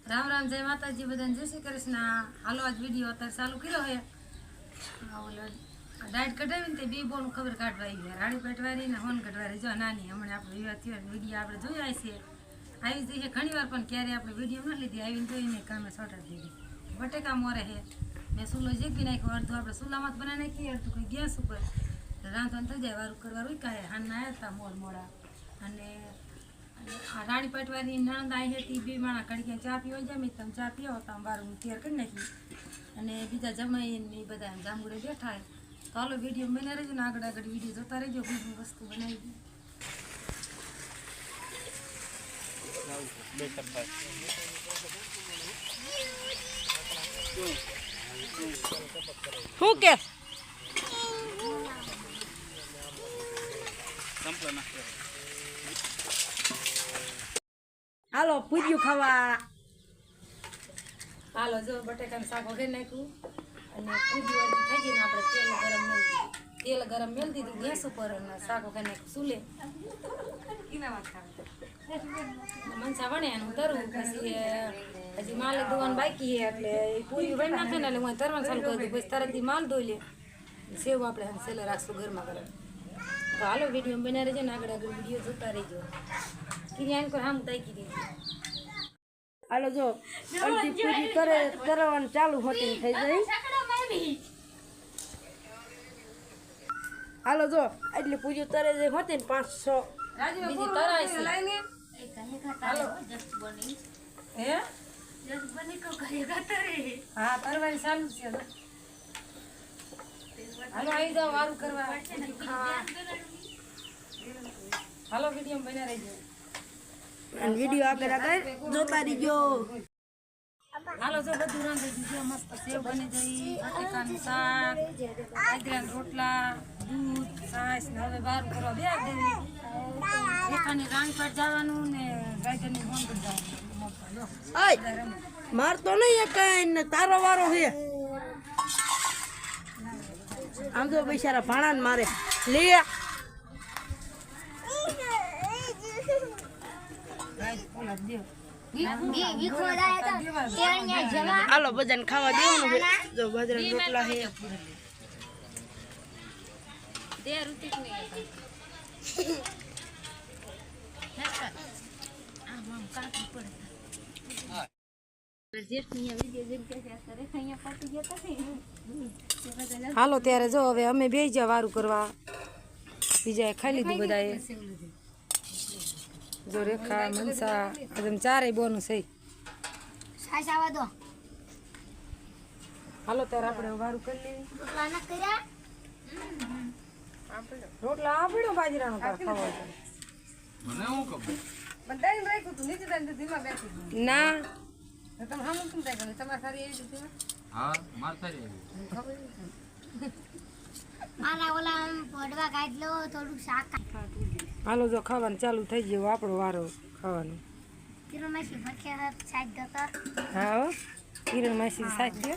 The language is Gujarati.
રામ રામ જય માતાજી બધાને જય શ્રી કૃષ્ણ। હાલો આજ વિડીયો અત્યારે ચાલુ કર્યો હે ઓલો ડાયટ કઢાવીને તે બે બોનું ખબર કાઢવા આવી રાણી પેટવારી ને હોન કઢવારી જો નાની હમણાં આપણે વિવાહ થયો વિડીયો આપણે જોયા છે આવી જઈએ ઘણી વાર પણ ક્યારે આપણે વિડીયો ન લીધી આવીને જોઈને કામે સોટાડી દીધી। બટેકા મોરે હે મેં સૂલો જેકી નાખ્યો અડધું આપણે સૂલામાં જ બનાવી નાખીએ અડધું કોઈ ગેસ ઉપર રાંધવાનું થઈ જાય વારું કરવા રૂકાય હાલના આવ્યા હતા મોડા અને રાણી પટવાની નણંદ આવી હતી બે માણા કડીયા ચા પીવા જમી તમે ચા પીવો તો બારું તૈયાર કરી નાખી અને બીજા જમાઈ ને બધા જાંબુડે બેઠા તો હાલો વિડીયો બને રહેજો ને આગળ આગળ વિડીયો જોતા રહેજો બીજી વસ્તુ બનાવી દી। શું કે હાલો પૂર્યું ખાવા હાલો જો બટેકાનું શાક વઘારી નાખ્યું અને પૂરી વાળી થઈ ગઈ ને આપણે તેલ ગરમ મેળ દીધું ગેસ ઉપર અને શાક વઘારી નાખ્યું ચૂલે મનસા વણે એનું તરવું પછી હજી માલ ધોવાનું બાકી છે એટલે પૂરી વણી નાખે ને એટલે હું તરવાનું ચાલુ કરી દઉં પછી તરતથી માલ ધોઈ લે સેવ આપણે છેલ્લે રાખશું ઘરમાં ગરમ તો હાલો વિડીયો બના રહેજો ને આગળ આગળ વિડીયો જોતા રહેજો કિરિયાન પર આમ તાકી દીધી। હાલો જો અડધી પૂરી કરવાનું ચાલુ હોતી થઈ જાય। હાલો જો એટલી પૂરી તરે જાય હોતી ને 5-6 બીજી તરાય છે હે હા તરવાની ચાલુ છે હાલો આવી જાઓ વારું કરવા હાલો વિડીયો બના રહેજો વિડીયો આગળ આગળ જોતા રહીજો। હાલો જો બધું રાંધી દીધું મસ્ત સેવ બની જઈ બટેકાનું શાક બાજરાના રોટલા દૂધ છાશ ને હવે વારું કરવા બે દેવી રેખાની રાણીપાટ જવાનું ને ગાયકરની હોંગર જવાનું માર તો નહીં કઈ ને તારો વારો છે આમ તો બિચારા ભાણા ને મારે લે હાલો બધાને ખાવા દેવાનું છે જો બાજરાના રોટલા છે હાલો ત્યારે જો હવે અમે બે જા વારું કરવા બીજા ખાઈ લીધું બધાએ જો રેખા મનસા એકદમ ચારેય બોનું છે હાલો ત્યારે આપણે વારું કરી લેવી રોટલા આપડ્યો બાજરાનો ખાવા ના તમે હા મૂકું થાય તમારે સારી એવી રીતે હા માર સારી હાલો જો ખાવાનું ચાલુ થઈ ગયું આપણો વારો ખાવાનું હા કિરણ માસી સાથ દે